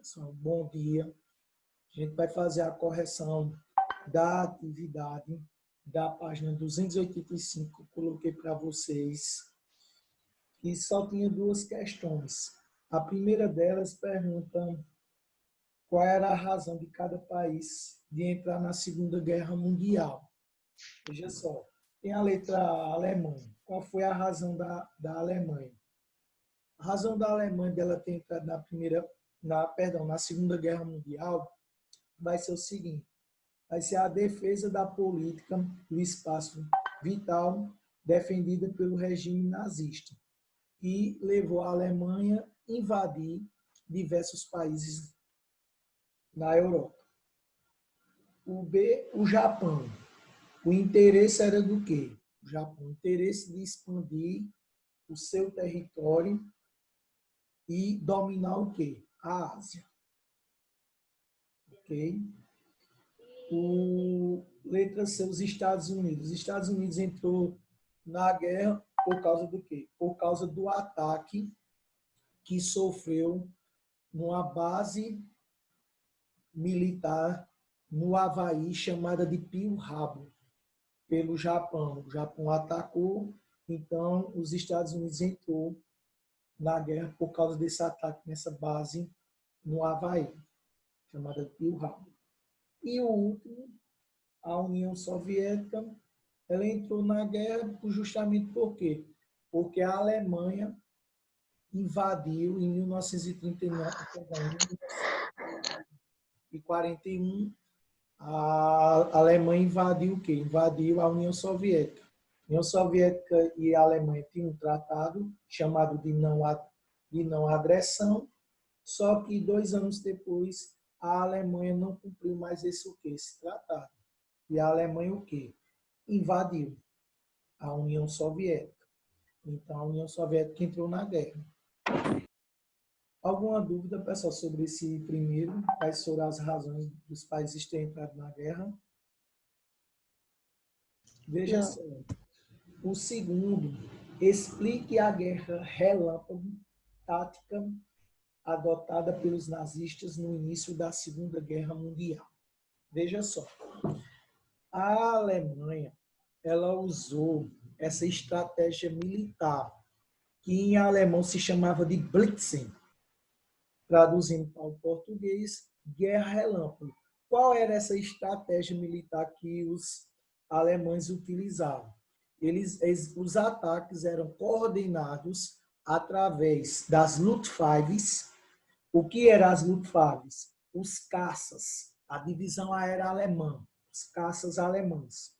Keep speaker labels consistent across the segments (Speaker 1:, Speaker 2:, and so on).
Speaker 1: pessoal. Bom dia. A gente vai fazer a correção da atividade da página 285. Coloquei para vocês. E só tinha duas questões. A primeira delas pergunta qual era a razão de cada país de entrar na Segunda Guerra Mundial. Veja só, tem a letra A, Alemanha. Qual foi a razão da Alemanha? A razão da Alemanha dela ter entrado na Segunda Guerra Mundial vai ser o seguinte: vai ser a defesa da política do espaço vital defendida pelo regime nazista, que levou a Alemanha a invadir diversos países na Europa. O B, o Japão. O interesse era do quê? O Japão, o interesse de expandir o seu território e dominar o quê? A Ásia. Ok? Letra C, os Estados Unidos. Os Estados Unidos entrou na guerra por causa do quê? Por causa do ataque que sofreu numa base militar no Havaí, chamada de Pearl Harbor, pelo Japão. O Japão atacou, então os Estados Unidos entrou na guerra por causa desse ataque nessa base no Havaí, chamada de Pearl Harbor. E o último, a União Soviética, ela entrou na guerra justamente por quê? Porque a Alemanha invadiu em 1939 e 41, a Alemanha invadiu o quê? Invadiu a União Soviética. A União Soviética e a Alemanha tinham um tratado chamado de não agressão, só que 2 anos depois a Alemanha não cumpriu mais esse tratado. E a Alemanha o quê? Invadiu a União Soviética. Então a União Soviética entrou na guerra. Alguma dúvida, pessoal, sobre esse primeiro? Quais foram as razões dos países terem entrado na guerra? Veja só. O segundo, explique a guerra relâmpago, tática adotada pelos nazistas no início da Segunda Guerra Mundial. Veja só. A Alemanha, ela usou essa estratégia militar, que em alemão se chamava de Blitzen, traduzindo para o português, guerra relâmpago. Qual era essa estratégia militar que os alemães utilizavam? Os ataques eram coordenados através das Luftwaffes. O que eram as Luftwaffes? Os caças, a divisão aérea alemã, os caças alemães,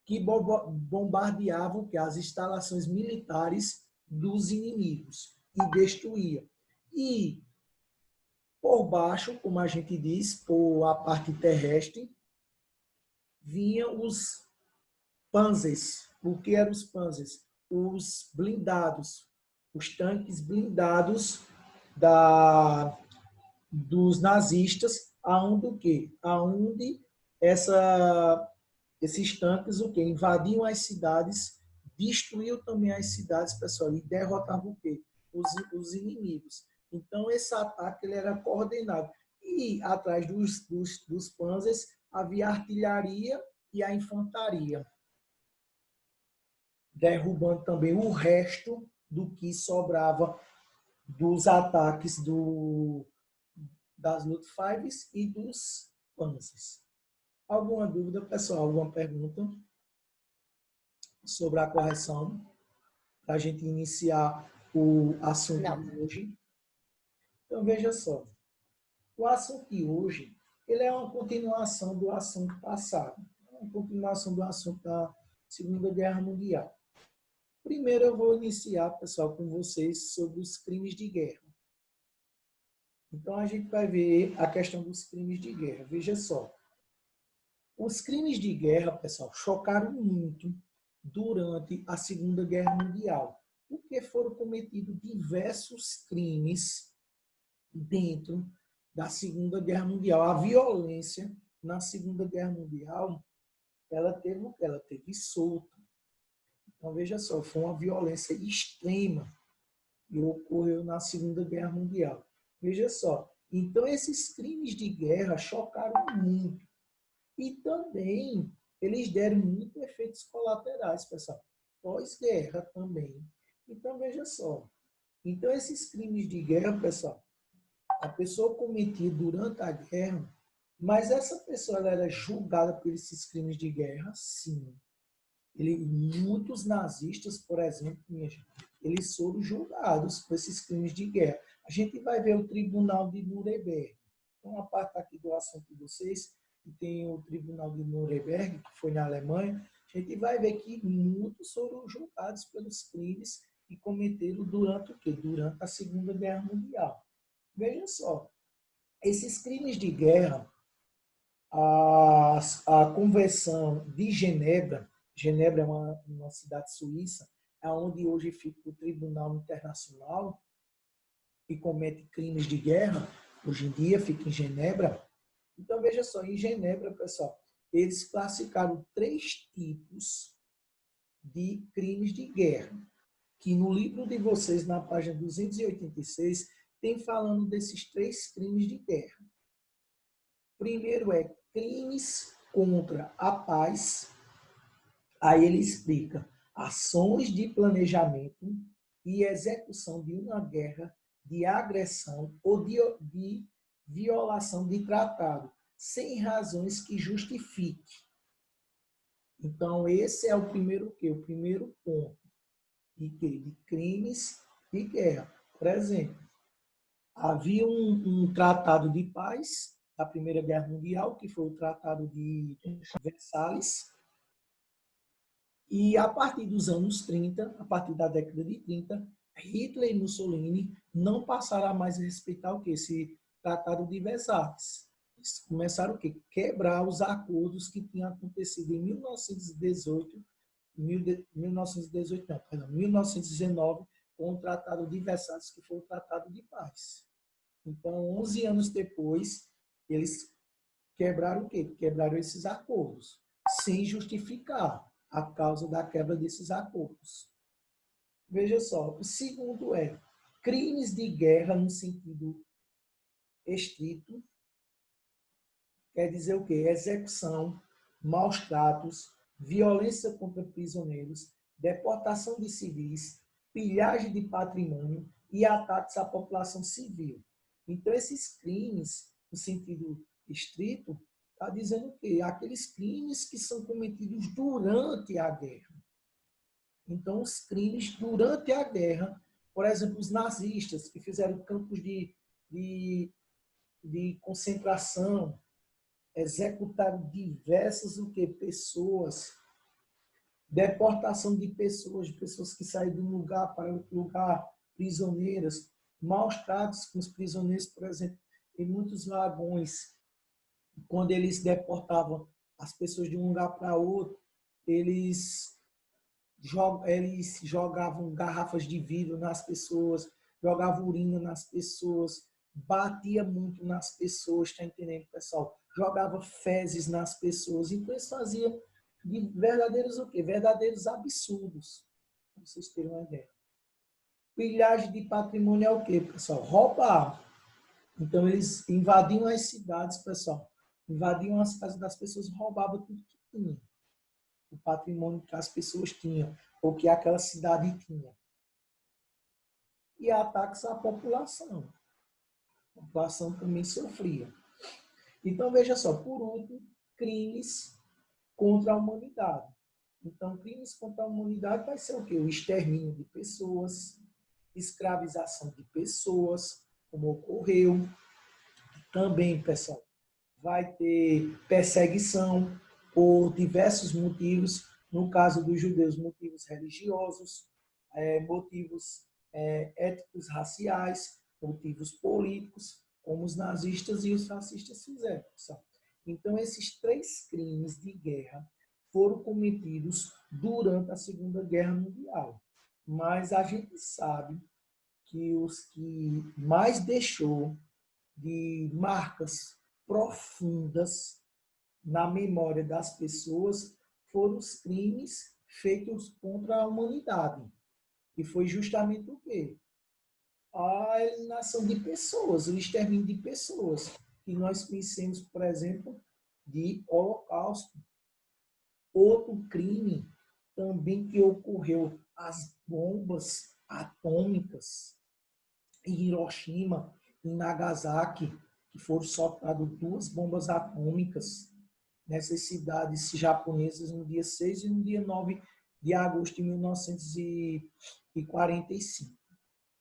Speaker 1: que bombardeavam as instalações militares dos inimigos e destruíam. E por baixo, como a gente diz, por a parte terrestre, vinham os Panzers. O que eram os Panzers? Os blindados, os tanques blindados dos nazistas, aonde o quê? Aonde esses tanques o quê? Invadiam as cidades, destruíam também as cidades, pessoal, e derrotavam o quê? Os inimigos. Então, esse ataque ele era coordenado. E atrás dos Panzers havia a artilharia e a infantaria, derrubando também o resto do que sobrava dos ataques das Luftwaffes e dos Panzers. Alguma dúvida, pessoal? Alguma pergunta sobre a correção? Para a gente iniciar o assunto de hoje. Então, veja só. O assunto de hoje ele é uma continuação do assunto passado. Uma continuação do assunto da Segunda Guerra Mundial. Primeiro eu vou iniciar, pessoal, com vocês sobre os crimes de guerra. Então, a gente vai ver a questão dos crimes de guerra. Veja só. Os crimes de guerra, pessoal, chocaram muito durante a Segunda Guerra Mundial, porque foram cometidos diversos crimes dentro da Segunda Guerra Mundial. A violência na Segunda Guerra Mundial, ela teve solto. Então, veja só, foi uma violência extrema que ocorreu na Segunda Guerra Mundial. Veja só, Então, esses crimes de guerra chocaram muito. E também eles deram muitos efeitos colaterais, pessoal. Pós-guerra também. Então, veja só. Então, esses crimes de guerra, pessoal, a pessoa cometia durante a guerra, mas essa pessoa ela era julgada por esses crimes de guerra, sim. Muitos nazistas, por exemplo, minha gente, eles foram julgados por esses crimes de guerra. A gente vai ver o Tribunal de Nuremberg. Então, a parte aqui do assunto de vocês, que tem o Tribunal de Nuremberg, que foi na Alemanha, a gente vai ver que muitos foram julgados pelos crimes que cometeram durante o quê? Durante a Segunda Guerra Mundial. Veja só, esses crimes de guerra, a Convenção de Genebra, Genebra é uma cidade suíça, é onde hoje fica o Tribunal Internacional que comete crimes de guerra, hoje em dia fica em Genebra. Então, veja só, em Genebra, pessoal, eles classificaram 3 tipos de crimes de guerra, que no livro de vocês, na página 286, tem falando desses 3 crimes de guerra. Primeiro é crimes contra a paz. Aí ele explica ações de planejamento e execução de uma guerra, de agressão ou de violação de tratado, sem razões que justifique. Então, esse é o primeiro quê? O primeiro ponto de crimes de guerra. Por exemplo, havia um tratado de paz da Primeira Guerra Mundial, que foi o Tratado de Versalhes, e a partir dos anos 30, a partir da década de 30, Hitler e Mussolini não passaram a mais respeitar o que? Esse Tratado de Versalhes. Eles começaram o quê? Quebrar os acordos que tinham acontecido em 1918, 1918 não, perdão, 1919, com o Tratado de Versalhes, que foi o Tratado de Paz. Então, 11 anos depois, eles quebraram o quê? Quebraram esses acordos, sem justificar a causa da quebra desses acordos. Veja só, o segundo é crimes de guerra no sentido estrito, quer dizer o quê? Execução, maus tratos, violência contra prisioneiros, deportação de civis, pilhagem de patrimônio e ataques à população civil. Então, esses crimes, no sentido estrito, está dizendo o quê? Aqueles crimes que são cometidos durante a guerra. Então, os crimes durante a guerra, por exemplo, os nazistas que fizeram campos de concentração, executaram diversas pessoas, deportação de pessoas que saíram de um lugar para outro lugar, prisioneiras, maus tratos com os prisioneiros, por exemplo, em muitos vagões, quando eles deportavam as pessoas de um lugar para outro, eles jogavam garrafas de vidro nas pessoas, jogavam urina nas pessoas, batia muito nas pessoas, está entendendo, pessoal? Jogava fezes nas pessoas. Então, eles faziam de verdadeiros o quê? Verdadeiros absurdos, para vocês terem uma ideia. Pilhagem de patrimônio é o quê, pessoal? Roubar. Então, eles invadiam as cidades, pessoal. Invadiam as casas das pessoas, roubavam tudo que tinha. O patrimônio que as pessoas tinham, ou que aquela cidade tinha. E ataques à população. A população também sofria. Então, veja só, por último, crimes contra a humanidade. Então, crimes contra a humanidade vai ser o quê? O extermínio de pessoas, escravização de pessoas, como ocorreu. Também, pessoal, vai ter perseguição por diversos motivos, no caso dos judeus, motivos religiosos, motivos éticos, raciais, motivos políticos, como os nazistas e os fascistas fizeram. Pessoal. Então, esses 3 crimes de guerra foram cometidos durante a Segunda Guerra Mundial. Mas a gente sabe que os que mais deixou de marcas profundas na memória das pessoas foram os crimes feitos contra a humanidade. E foi justamente o quê? a eliminação de pessoas, o extermínio de pessoas, que nós conhecemos, por exemplo, de Holocausto. Outro crime também que ocorreu, as bombas atômicas em Hiroshima e Nagasaki, que foram soltadas 2 bombas atômicas nessas cidades japonesas no dia 6 e no dia 9 de agosto de 1945.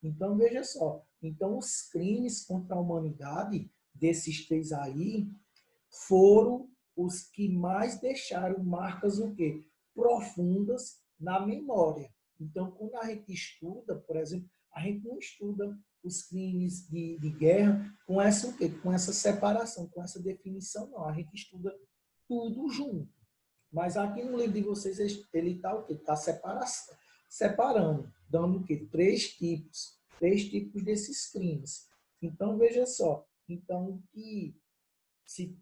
Speaker 1: Então, veja só. Então, os crimes contra a humanidade desses 3 aí foram os que mais deixaram marcas o quê? Profundas na memória. Então, quando a gente estuda, por exemplo, a gente não estuda os crimes de guerra com essa o quê? Com essa separação, com essa definição, não. A gente estuda tudo junto. Mas aqui no livro de vocês, ele está o quê? Está separando, dando o quê? 3 tipos desses crimes. Então, veja só. Então, que se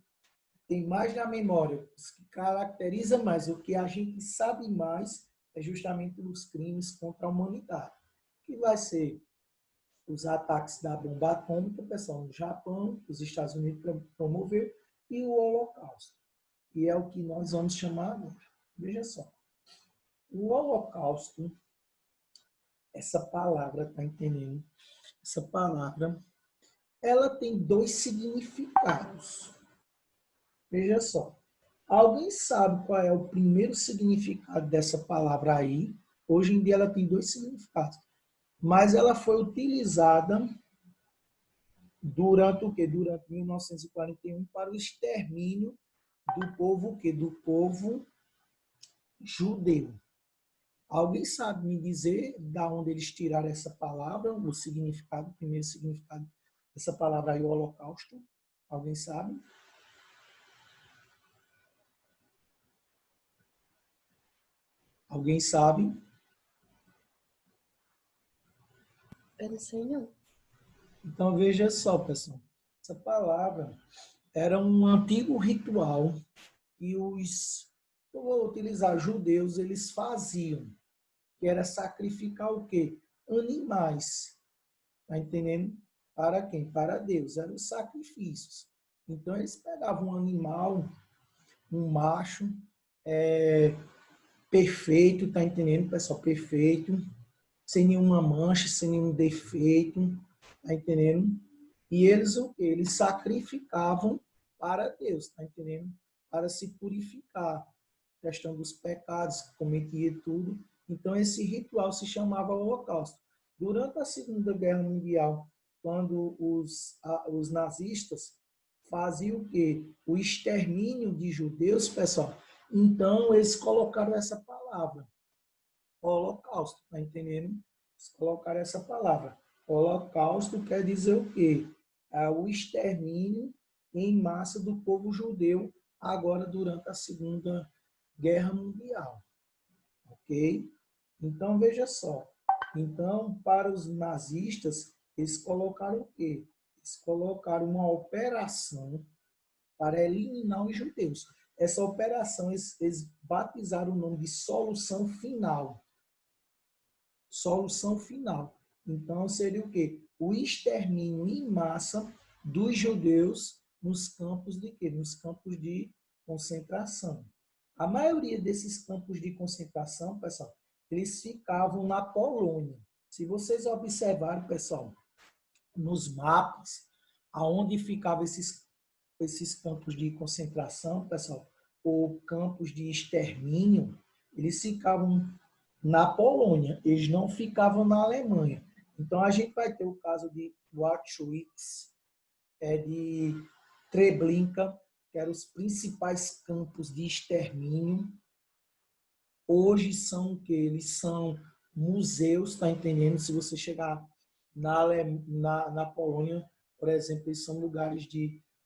Speaker 1: tem mais na memória, o que caracteriza mais, o que a gente sabe mais, é justamente os crimes contra a humanidade. Que vai ser os ataques da bomba atômica, pessoal, no Japão, os Estados Unidos promover, e o Holocausto. E é o que nós vamos chamar agora. Veja só. O Holocausto, essa palavra, tá entendendo? Essa palavra, ela tem 2 significados. Veja só. Alguém sabe qual é o primeiro significado dessa palavra aí? Hoje em dia ela tem 2 significados. Mas ela foi utilizada durante o quê? Durante 1941 para o extermínio do povo o quê? Do povo judeu. Alguém sabe me dizer da onde eles tiraram essa palavra, o significado, o primeiro significado dessa palavra aí, o Holocausto? Alguém sabe? Alguém sabe?
Speaker 2: Eu não sei, não.
Speaker 1: Então veja só, pessoal. Essa palavra era um antigo ritual que eu vou utilizar, judeus, eles faziam, que era sacrificar o quê? Animais. Tá entendendo? Para quem? Para Deus. Eram os sacrifícios. Então, eles pegavam um animal, um macho, perfeito, tá entendendo, pessoal? Perfeito, sem nenhuma mancha, sem nenhum defeito, tá entendendo? E eles o quê? Eles sacrificavam para Deus, tá entendendo? Para se purificar, questão dos pecados, cometia tudo. Então, esse ritual se chamava Holocausto. Durante a Segunda Guerra Mundial, quando os nazistas faziam o quê? O extermínio de judeus, pessoal. Então, eles colocaram essa palavra, Holocausto, tá entendendo? Eles colocaram essa palavra. Holocausto quer dizer o quê? É o extermínio em massa do povo judeu, agora durante a Segunda Guerra Mundial. Ok? Então, veja só. Então, para os nazistas, eles colocaram o quê? Eles colocaram uma operação para eliminar os judeus. Essa operação, eles batizaram o nome de Solução Final. Solução Final. Então, seria o quê? O extermínio em massa dos judeus nos campos de quê? Nos campos de concentração. A maioria desses campos de concentração, pessoal, eles ficavam na Polônia. Se vocês observarem, pessoal, nos mapas, aonde ficavam esses campos de concentração, pessoal, ou campos de extermínio, eles ficavam na Polônia, eles não ficavam na Alemanha. Então, a gente vai ter o caso de Auschwitz, de Treblinka, que eram os principais campos de extermínio. Hoje são o que? Eles são museus, tá entendendo? Se você chegar na Polônia, por exemplo, eles são lugares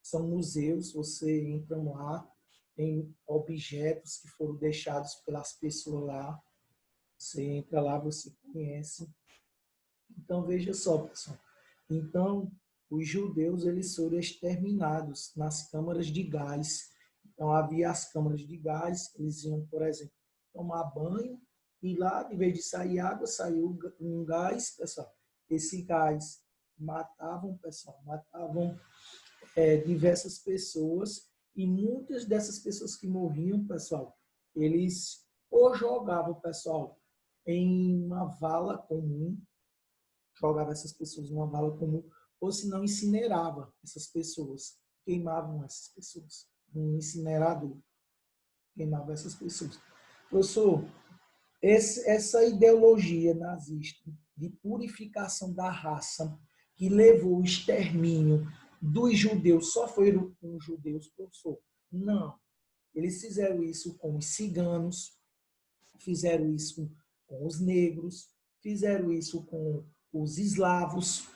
Speaker 1: são museus, você entra lá, tem objetos que foram deixados pelas pessoas lá, você entra lá, você conhece. Então, veja só, pessoal. Então, os judeus, eles foram exterminados nas câmaras de gás. Então, havia as câmaras de gás, eles iam, por exemplo, tomar banho, e lá, em vez de sair água, saiu um gás, pessoal. esse gás matavam, pessoal, matavam diversas pessoas, e muitas dessas pessoas que morriam, pessoal, eles ou jogavam, pessoal, em uma vala comum, jogava essas pessoas numa vala comum, ou se não incinerava essas pessoas, queimavam essas pessoas, um incinerador, queimava essas pessoas. Professor, essa ideologia nazista de purificação da raça que levou o extermínio dos judeus, só foram com os judeus, professor? Não. Eles fizeram isso com os ciganos, fizeram isso com os negros, fizeram isso com os eslavos,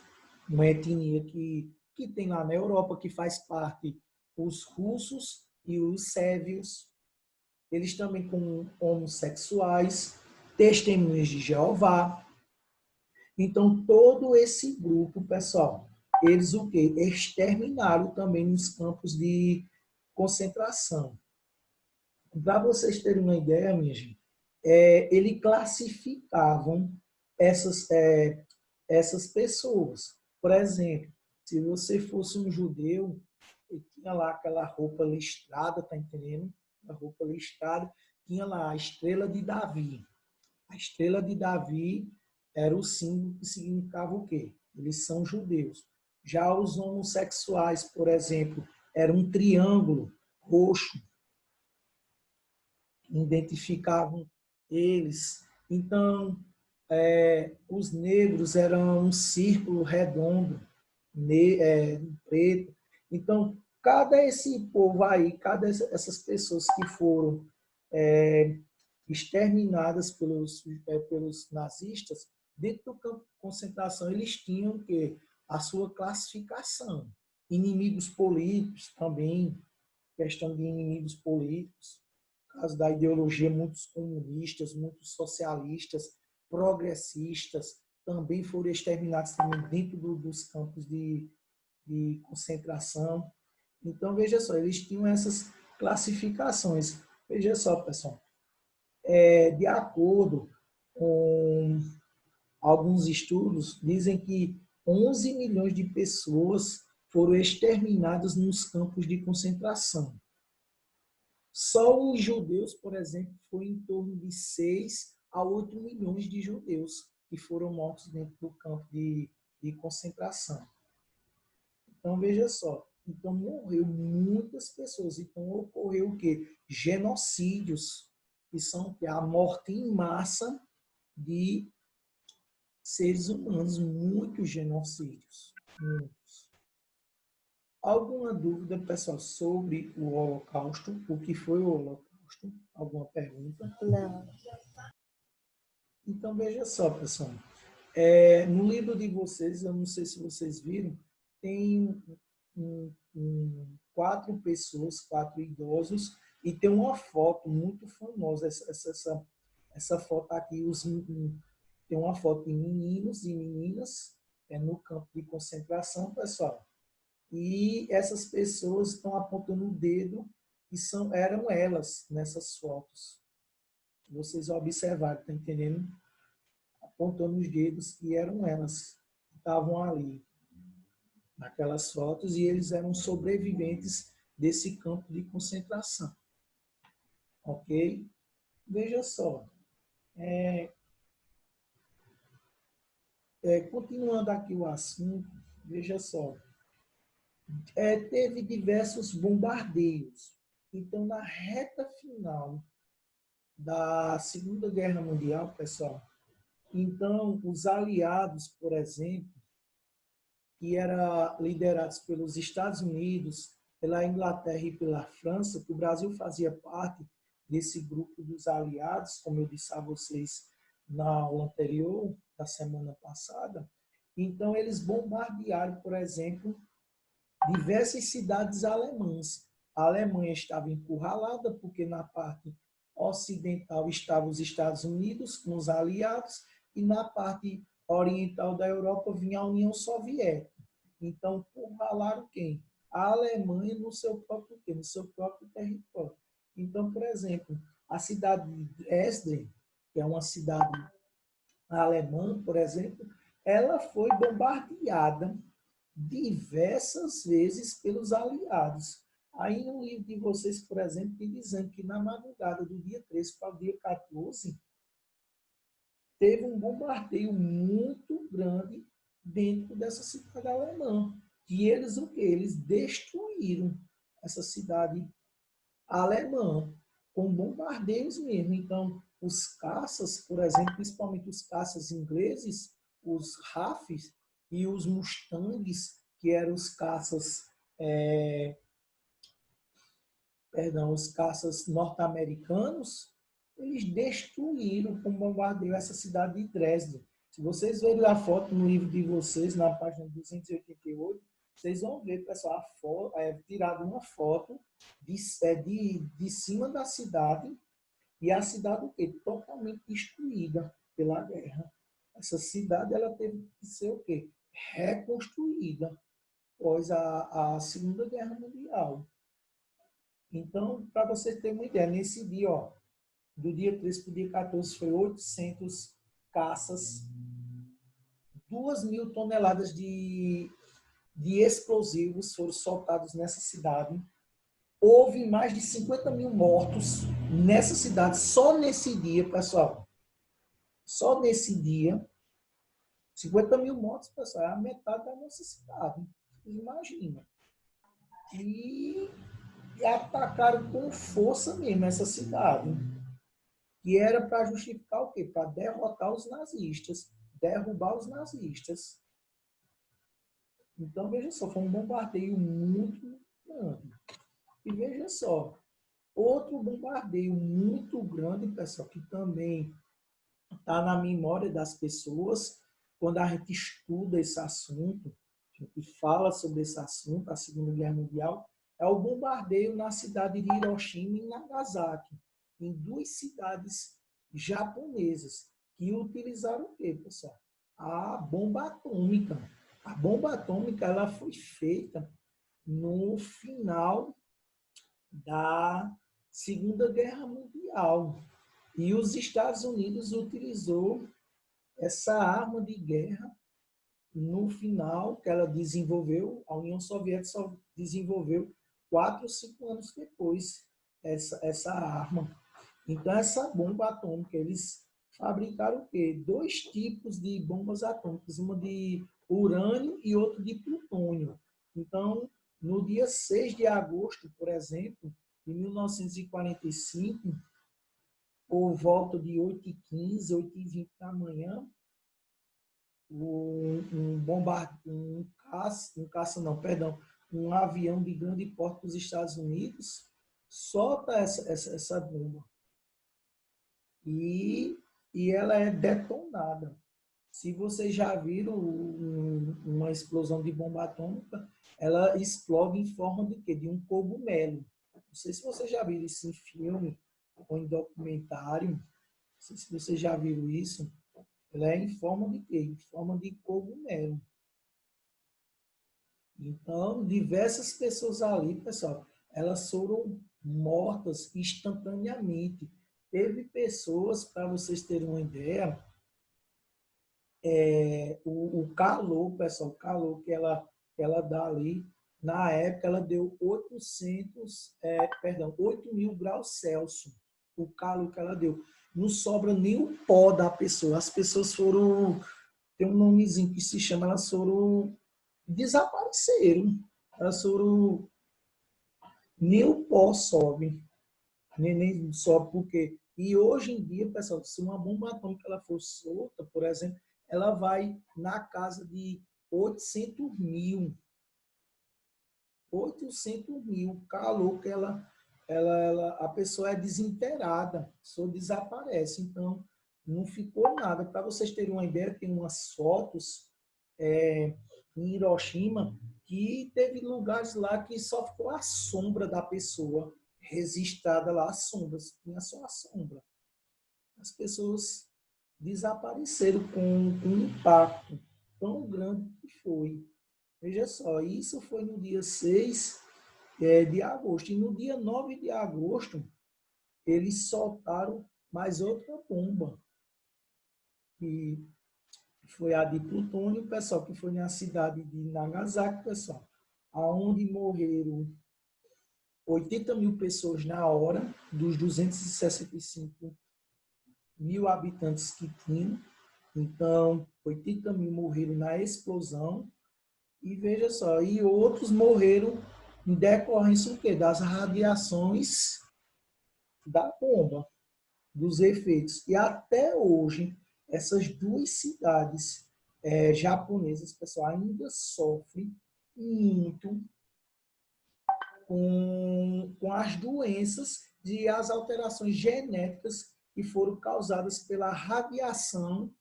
Speaker 1: uma etnia que tem lá na Europa, que faz parte os russos e os sérvios. Eles também com homossexuais, testemunhas de Jeová. Então, todo esse grupo, pessoal, eles o quê? Exterminaram também nos campos de concentração. Para vocês terem uma ideia, minha gente, eles classificavam essas pessoas. Por exemplo, se você fosse um judeu, ele tinha lá aquela roupa listrada, tá entendendo? A roupa listrada, tinha lá a estrela de Davi. A estrela de Davi era o símbolo que significava o quê? Eles são judeus. Já os homossexuais, por exemplo, era um triângulo roxo, identificavam eles. Então, os negros eram um círculo redondo, preto. Então, cada esse povo aí, cada essas pessoas que foram exterminadas pelos nazistas, dentro do campo de concentração, eles tinham que a sua classificação. Inimigos políticos também, questão de inimigos políticos, por causa da ideologia, muitos comunistas, muitos socialistas, progressistas, também foram exterminados também dentro dos campos de concentração. Então, veja só, eles tinham essas classificações. Veja só, pessoal, de acordo com alguns estudos, dizem que 11 milhões de pessoas foram exterminadas nos campos de concentração. Só os judeus, por exemplo, foi em torno de 6 a 8 milhões de judeus que foram mortos dentro do campo de concentração. Então, veja só. Então, morreu muitas pessoas. Então, ocorreu o quê? Genocídios, que são a morte em massa de seres humanos. Muitos genocídios. Muitos. Alguma dúvida, pessoal, sobre o Holocausto? O que foi o Holocausto? Alguma pergunta?
Speaker 2: Não.
Speaker 1: Então, veja só, pessoal. No livro de vocês, eu não sei se vocês viram, tem 4 pessoas, 4 idosos, e tem uma foto muito famosa. Essa foto aqui, tem uma foto de meninos e meninas no campo de concentração, pessoal. E essas pessoas estão apontando o dedo e eram elas nessas fotos. Vocês observaram, tá entendendo? Apontando os dedos e eram elas que estavam ali naquelas fotos, e eles eram sobreviventes desse campo de concentração. Ok? Veja só. Continuando aqui o assunto, veja só. Teve diversos bombardeios. Então, na reta final da Segunda Guerra Mundial, pessoal, então, os aliados, por exemplo, que eram liderados pelos Estados Unidos, pela Inglaterra e pela França, que o Brasil fazia parte desse grupo dos aliados, como eu disse a vocês na aula anterior, da semana passada. Então, eles bombardearam, por exemplo, diversas cidades alemãs. A Alemanha estava encurralada, porque na parte ocidental estavam os Estados Unidos com os aliados, e na parte oriental da Europa vinha a União Soviética. Então, encurralaram quem? A Alemanha no seu próprio território. Então, por exemplo, a cidade de Dresden, que é uma cidade alemã, por exemplo, ela foi bombardeada diversas vezes pelos aliados. Aí no livro de vocês, por exemplo, tem dizendo que na madrugada do dia 13 para o dia 14, teve um bombardeio muito grande dentro dessa cidade alemã. E eles o quê? Eles destruíram essa cidade alemã com bombardeios mesmo. Então, os caças, por exemplo, principalmente os caças ingleses, os RAFs e os Mustangs, que eram os caças, os caças norte-americanos, eles destruíram com bombardeio essa cidade de Dresden. Se vocês verem a foto no livro de vocês, na página 288, vocês vão ver, pessoal, tirado uma foto de cima da cidade, e a cidade o quê? Totalmente destruída pela guerra. Essa cidade ela teve que ser o quê? Reconstruída após a Segunda Guerra Mundial. Então, para vocês terem uma ideia, nesse dia, ó, do dia 13 para o dia 14, foi 800 caças, 2.000 toneladas de explosivos foram soltados nessa cidade. Houve mais de 50 mil mortos nessa cidade, só nesse dia, pessoal. Só nesse dia, 50 mil mortos, pessoal, é a metade da nossa cidade. Vocês imaginam. E atacaram com força mesmo essa cidade. Que era para justificar o quê? Para derrotar os nazistas, derrubar os nazistas. Então, veja só, foi um bombardeio muito grande. E veja só, outro bombardeio muito grande, pessoal, que também está na memória das pessoas, quando a gente estuda esse assunto, a gente fala sobre esse assunto, a Segunda Guerra Mundial, é o bombardeio na cidade de Hiroshima e Nagasaki, em duas cidades japonesas, que utilizaram o quê, pessoal? A bomba atômica. A bomba atômica ela foi feita no final da Segunda Guerra Mundial. E os Estados Unidos utilizou essa arma de guerra no final que ela desenvolveu, a União Soviética só desenvolveu 4 ou 5 anos depois essa arma. Então, essa bomba atômica, eles fabricaram o quê? 2 tipos de bombas atômicas, uma de urânio e outra de plutônio. Então, no dia 6 de agosto, por exemplo, de 1945, por volta de 8h15, 8h20 da manhã, um avião de grande porte dos Estados Unidos solta essa bomba. E ela é detonada. Se vocês já viram uma explosão de bomba atômica, ela explode em forma de quê? De um cogumelo. Não sei se vocês já viram isso em filme ou em documentário. Não sei se vocês já viram isso. Ela é em forma de quê? Em forma de cogumelo. Então, diversas pessoas ali, pessoal, elas foram mortas instantaneamente. Teve pessoas, para vocês terem uma ideia, o calor, pessoal, o calor que ela dá ali, na época ela deu 8.000 graus Celsius, o calor que ela deu. Não sobra nem o pó da pessoa. As pessoas foram, tem um nomezinho que se chama, elas foram, desapareceram. Elas foram, nem o pó sobe. Nem sobe porque... E hoje em dia, pessoal, se uma bomba atômica ela for solta, por exemplo, ela vai na casa de 800 mil. 800 mil. Calor que a pessoa é desintegrada, a pessoa desaparece. Então, não ficou nada. Para vocês terem uma ideia, tem umas fotos em Hiroshima que teve lugares lá que só ficou a sombra da pessoa registrada lá, as sombras, tinha só a sombra. As pessoas desapareceram com um impacto tão grande que foi. Veja só, isso foi no dia 6 de agosto. E no dia 9 de agosto, eles soltaram mais outra bomba. E foi a de plutônio, pessoal, que foi na cidade de Nagasaki, pessoal, aonde morreram 80 mil pessoas na hora, dos 265 mil habitantes que tinham. Então, 80 mil morreram na explosão. E veja só, e outros morreram em decorrência do quê? Das radiações da bomba, dos efeitos. E até hoje, essas duas cidades japonesas, pessoal, ainda sofrem muito com as doenças e as alterações genéticas que foram causadas pela radiação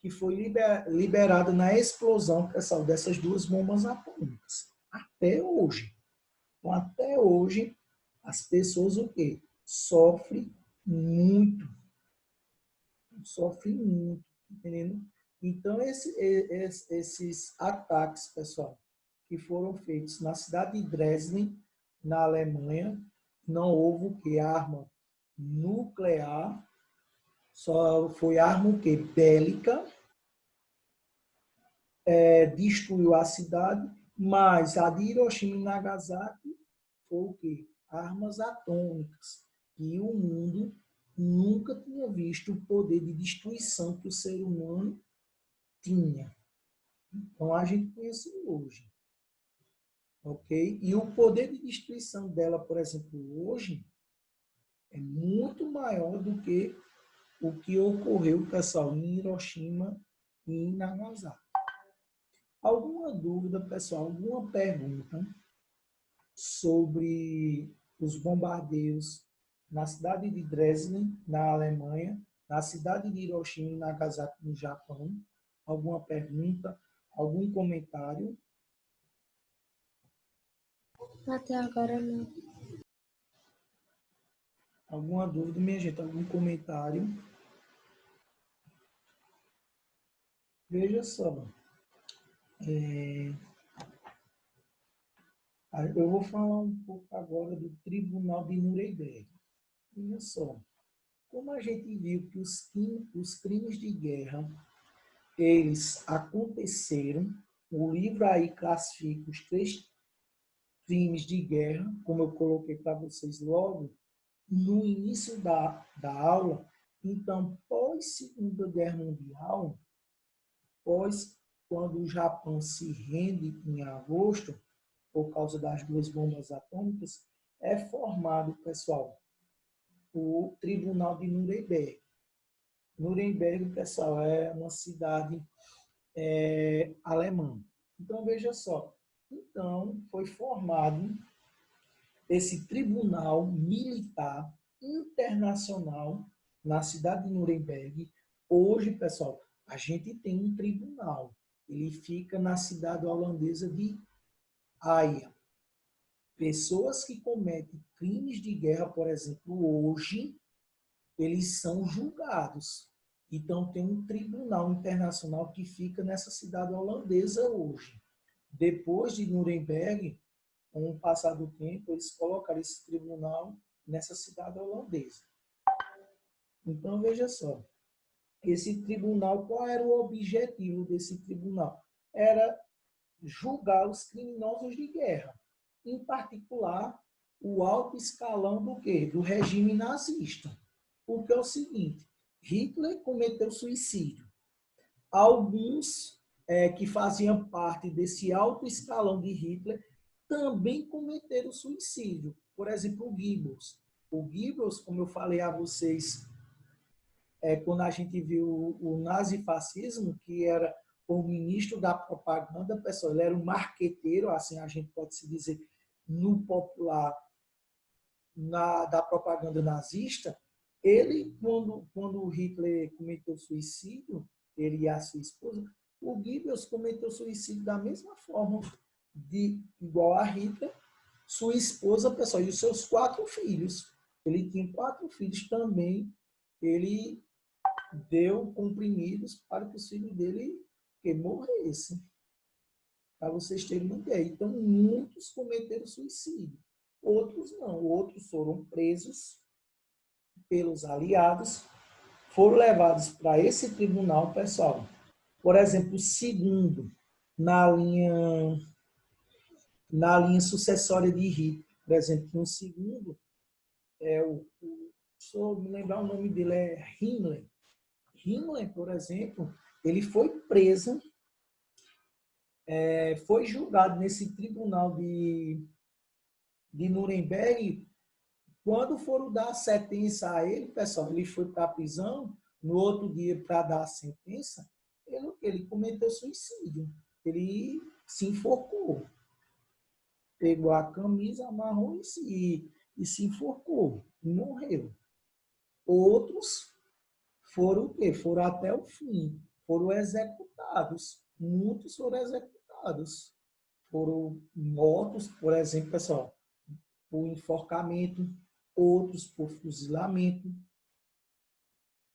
Speaker 1: que foi liberada na explosão, pessoal, dessas duas bombas atômicas. Até hoje. Então, até hoje, as pessoas o quê? Sofrem muito. Sofrem muito, entendendo? Então, esses ataques, pessoal, que foram feitos na cidade de Dresden, na Alemanha, não houve o que? Arma nuclear, só foi arma o quê? Bélica, destruiu a cidade, mas a de Hiroshima e Nagasaki foi o quê? Armas atômicas. E o mundo nunca tinha visto o poder de destruição que o ser humano tinha. Então, a gente conhece hoje. Ok? E o poder de destruição dela, por exemplo, hoje, é muito maior do que o que ocorreu, pessoal, em Hiroshima e em Nagasaki. Alguma dúvida, pessoal? Alguma pergunta sobre os bombardeios na cidade de Dresden, na Alemanha, na cidade de Hiroshima e Nagasaki, no Japão? Alguma pergunta? Algum comentário?
Speaker 2: Até agora não.
Speaker 1: Alguma dúvida, minha gente? Algum comentário? Veja só. Eu vou falar um pouco agora do Tribunal de Nuremberg. Olha só. Como a gente viu que os crimes de guerra, eles aconteceram, o livro aí classifica os 3 crimes de guerra, como eu coloquei para vocês logo, no início da aula. Então, pós-Segunda Guerra Mundial, pós quando o Japão se rende em agosto, por causa das 2 bombas atômicas, é formado, pessoal, o Tribunal de Nuremberg. Nuremberg, pessoal, é uma cidade alemã. Então, veja só. Então, foi formado esse tribunal militar internacional na cidade de Nuremberg. Hoje, pessoal, a gente tem um tribunal. Ele fica na cidade holandesa de Haia. Pessoas que cometem crimes de guerra, por exemplo, hoje, eles são julgados. Então, tem um tribunal internacional que fica nessa cidade holandesa hoje. Depois de Nuremberg, com o passar do tempo, eles colocaram esse tribunal nessa cidade holandesa. Então, veja só. Esse tribunal, qual era o objetivo desse tribunal? Era julgar os criminosos de guerra. Em particular, o alto escalão do quê? Do regime nazista. Porque é o seguinte, Hitler cometeu suicídio. Alguns que faziam parte desse alto escalão de Hitler também cometeram suicídio. Por exemplo, o Goebbels. O Goebbels, como eu falei a vocês, quando a gente viu o nazifascismo, que era o ministro da propaganda, pessoal, ele era um marqueteiro, assim a gente pode se dizer, no popular, da propaganda nazista. Ele, quando o Hitler cometeu suicídio, ele e a sua esposa, o Goebbels cometeu suicídio da mesma forma, igual a Hitler, sua esposa, pessoal, e os seus 4 filhos. Ele tinha 4 filhos também. Ele deu comprimidos para que os filhos dele morressem. Para vocês terem uma ideia. Então, muitos cometeram suicídio. Outros não. Outros foram presos pelos aliados, foram levados para esse tribunal, pessoal. Por exemplo, o segundo, na linha, na linha sucessória de Hitler. Por exemplo, no segundo, se eu me lembrar o nome dele, é Himmler. Himmler, por exemplo, ele foi preso, foi julgado nesse tribunal de Nuremberg. Quando foram dar a sentença a ele, pessoal, ele foi para a prisão, no outro dia, para dar a sentença, ele cometeu suicídio. Ele se enforcou. Pegou a camisa, amarrou e se enforcou. E morreu. Outros foram o quê? Foram até o fim. Foram executados. Muitos foram executados. Foram mortos, por exemplo, pessoal, por enforcamento, outros por fuzilamento.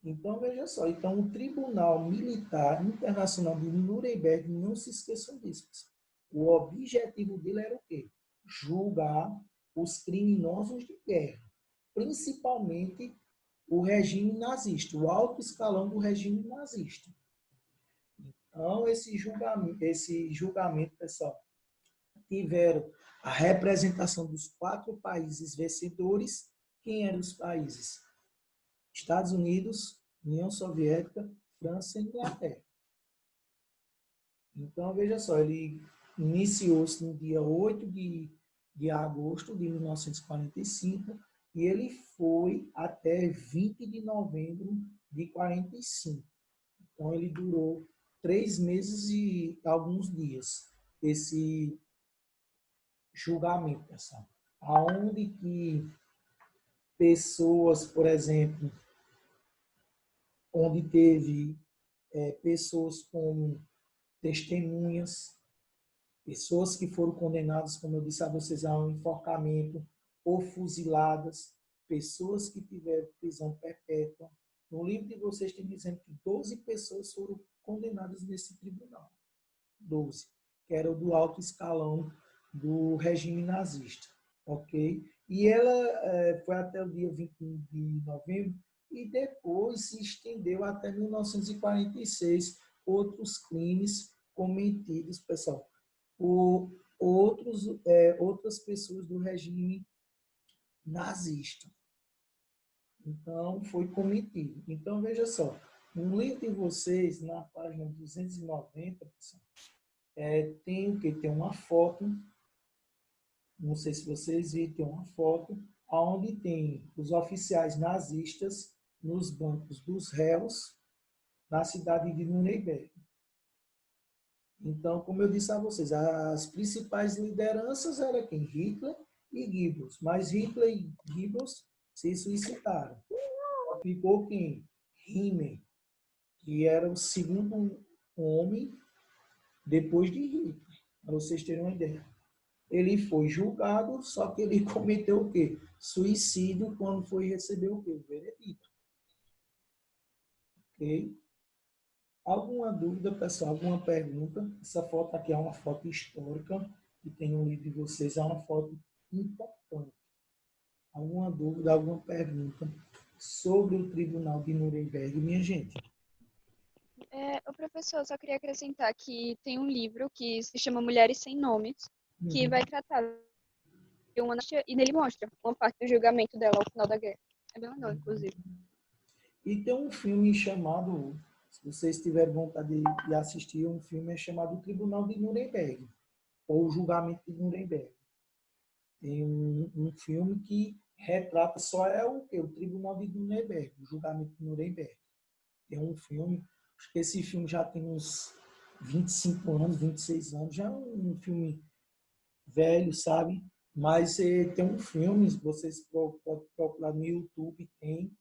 Speaker 1: Então, veja só. Então, o Tribunal Militar Internacional de Nuremberg, não se esqueçam disso. O objetivo dele era o quê? Julgar os criminosos de guerra, principalmente o regime nazista, o alto escalão do regime nazista. Então, esse julgamento, pessoal, tiveram a representação dos 4 países vencedores. Quem eram os países? Estados Unidos, União Soviética, França e Inglaterra. Então, veja só, ele iniciou-se no dia 8 de agosto de 1945 e ele foi até 20 de novembro de 45. Então, ele durou 3 meses e alguns dias, esse julgamento, pessoal. Aonde que pessoas, por exemplo, onde teve pessoas como testemunhas, pessoas que foram condenadas, como eu disse a vocês, a um enforcamento ou fuziladas, pessoas que tiveram prisão perpétua. No livro de vocês tem dizendo que 12 pessoas foram condenadas nesse tribunal. 12, que era do alto escalão do regime nazista. Ok? E ela foi até o dia 21 de novembro e depois se estendeu até 1946 outros crimes cometidos, pessoal, por outras pessoas do regime nazista. Então, foi cometido. Então, veja só, no livro de vocês, na página 290, pessoal, tem o que? Tem uma foto, não sei se vocês viram, tem uma foto, onde tem os oficiais nazistas nos bancos dos réus na cidade de Nuremberg. Então, como eu disse a vocês, as principais lideranças eram quem? Hitler e Goebbels. Mas Hitler e Goebbels se suicidaram. Ficou quem? Himmler, que era o segundo homem depois de Hitler, para vocês terem uma ideia. Ele foi julgado, só que ele cometeu o quê? Suicídio quando foi receber o quê? O veredito. Ok? Alguma dúvida, pessoal? Alguma pergunta? Essa foto aqui é uma foto histórica que tem no livro de vocês, é uma foto importante. Alguma dúvida, alguma pergunta sobre o Tribunal de Nuremberg, minha gente?
Speaker 3: O professor, só queria acrescentar que tem um livro que se chama Mulheres Sem Nomes, que vai tratar de uma e nele mostra uma parte do julgamento dela ao final da guerra. É bem legal, inclusive.
Speaker 1: E tem um filme chamado, se vocês tiverem vontade de assistir, um filme chamado Tribunal de Nuremberg, ou o Julgamento de Nuremberg. Tem um filme que retrata só o Tribunal de Nuremberg, o Julgamento de Nuremberg. Tem um filme, acho que esse filme já tem uns 25 anos, 26 anos, já é um filme velho, sabe? Mas tem um filme, vocês podem procurar no YouTube, tem,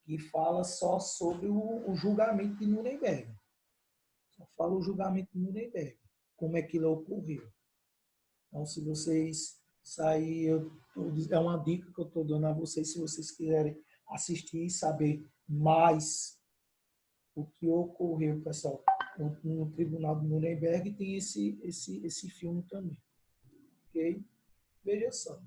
Speaker 1: que fala só sobre o julgamento de Nuremberg. Só fala o julgamento de Nuremberg, como é que ele ocorreu. Então, se vocês saírem, é uma dica que eu estou dando a vocês, se vocês quiserem assistir e saber mais o que ocorreu, pessoal, no Tribunal de Nuremberg, tem esse filme também. Ok? Veja só.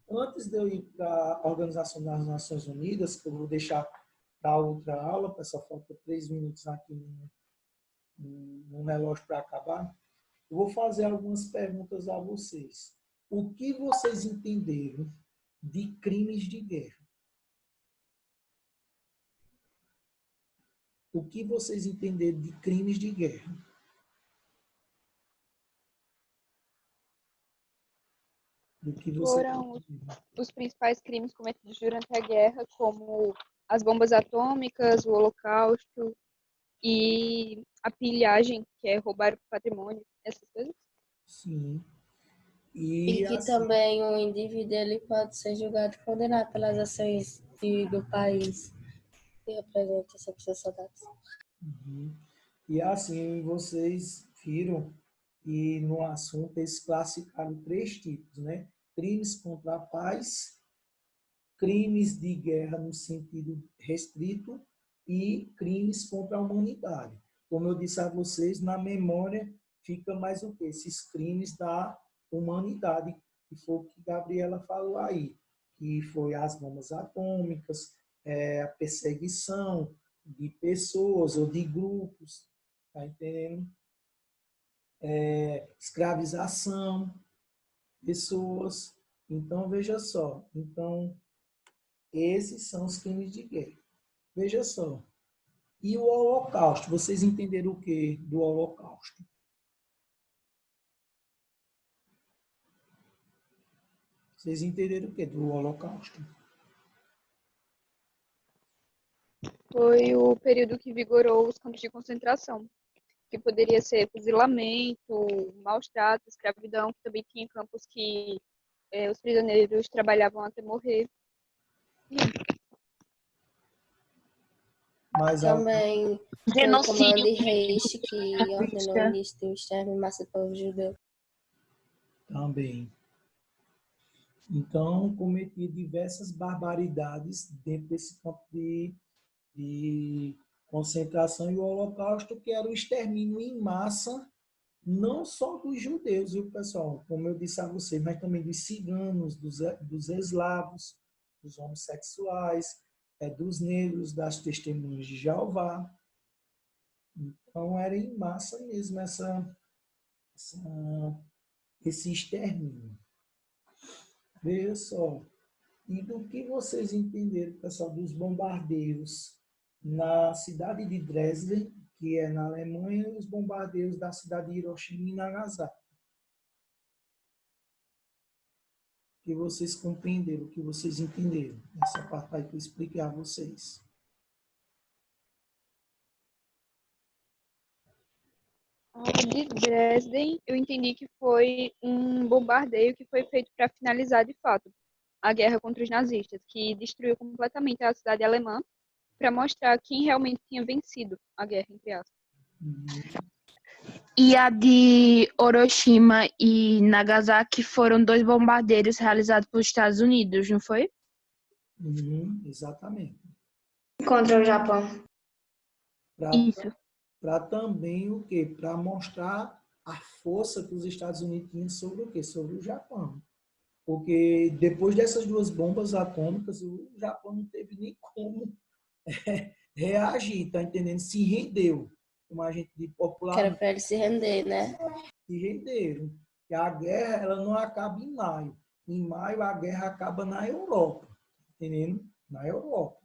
Speaker 1: Antes de eu ir para a Organização das Nações Unidas, que eu vou deixar para outra aula, pessoal, falta 3 minutos aqui no relógio para acabar. Eu vou fazer algumas perguntas a vocês. O que vocês entenderam de crimes de guerra? O que vocês entenderam de crimes de guerra? Do que vocês
Speaker 3: Foram os principais crimes cometidos durante a guerra, como as bombas atômicas, o Holocausto e a pilhagem, que é roubar o patrimônio, essas coisas.
Speaker 1: Sim.
Speaker 2: E
Speaker 1: E
Speaker 2: que
Speaker 1: assim,
Speaker 2: também o indivíduo ele pode ser julgado e condenado pelas ações do país que representa essa sociedade.
Speaker 1: uhum. E assim, vocês viram que no assunto eles classificaram 3 tipos, né? Crimes contra a paz, crimes de guerra no sentido restrito e crimes contra a humanidade. Como eu disse a vocês, na memória fica mais o quê? Esses crimes da humanidade, que foi o que Gabriela falou aí, que foi as bombas atômicas, a perseguição de pessoas ou de grupos, tá entendendo? Escravização, pessoas. Então, veja só. Então, esses são os crimes de guerra. Veja só. E o Holocausto? Vocês entenderam o que do Holocausto? Vocês entenderam o que do Holocausto?
Speaker 3: Foi o período que vigorou os campos de concentração, que poderia ser fuzilamento, maus tratos, escravidão, que também tinha campos que os prisioneiros trabalhavam até morrer.
Speaker 1: Mas
Speaker 2: Também foi o
Speaker 4: Genocídio
Speaker 2: comando Reich que ordenou o
Speaker 4: cristã.
Speaker 2: início do extermínio em massa do povo judeu.
Speaker 1: também. Então, cometia diversas barbaridades dentro desse campo de concentração e o Holocausto, que era o extermínio em massa, não só dos judeus, viu, pessoal? Como eu disse a vocês, mas também dos ciganos, dos eslavos, dos homossexuais, dos negros, das testemunhas de Jeová. Então, era em massa mesmo esse extermínio. Veja só. E do que vocês entenderam, pessoal, dos bombardeios na cidade de Dresden, que é na Alemanha, e os bombardeios da cidade de Hiroshima e Nagasaki? O que vocês compreenderam, o que vocês entenderam? Essa parte aí que eu expliquei a vocês.
Speaker 3: De Dresden, eu entendi que foi um bombardeio que foi feito para finalizar de fato a guerra contra os nazistas, que destruiu completamente a cidade alemã para mostrar quem realmente tinha vencido a guerra, entre aspas.
Speaker 4: E a de Hiroshima e Nagasaki foram 2 bombardeiros realizados pelos Estados Unidos, não foi?
Speaker 1: Exatamente.
Speaker 2: Contra o Japão.
Speaker 4: Isso.
Speaker 1: Para também o quê? Para mostrar a força que os Estados Unidos tinham sobre o quê? Sobre o Japão. Porque depois dessas 2 bombas atômicas, o Japão não teve nem como reagir, tá entendendo? Se rendeu, como a gente diz
Speaker 2: Que era
Speaker 1: popularmente,
Speaker 2: para ele se render, né?
Speaker 1: se renderam. E a guerra, ela não acaba em maio. Em maio, a guerra acaba na Europa, entendendo? Na Europa.